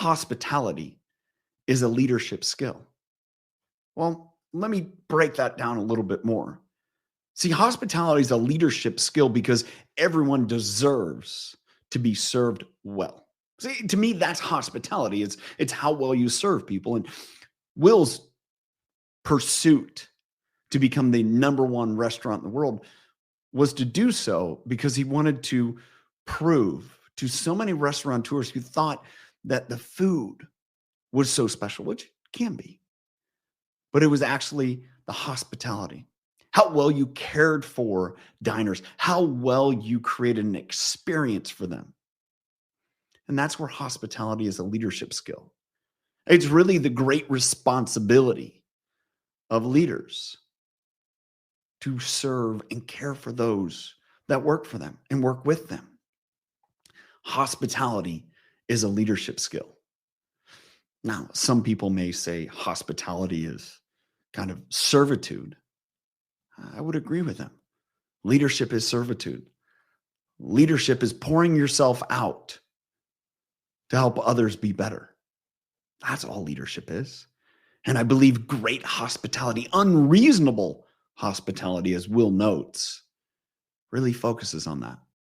hospitality is a leadership skill? Well, let me break that down a little bit more. See, hospitality is a leadership skill because everyone deserves to be served well. See, to me, that's hospitality. It's how well you serve people. And Will's pursuit to become the number one restaurant in the world was to do so because he wanted to prove to so many restaurateurs who thought that the food was so special, which it can be, but it was actually the hospitality. How well you cared for diners, how well you created an experience for them. And that's where hospitality is a leadership skill. It's really the great responsibility of leaders to serve and care for those that work for them and work with them. Hospitality is a leadership skill. Now, some people may say hospitality is kind of servitude. I would agree with them. Leadership is servitude. Leadership is pouring yourself out to help others be better. That's all leadership is. And I believe great hospitality, unreasonable hospitality, as Will notes, really focuses on that.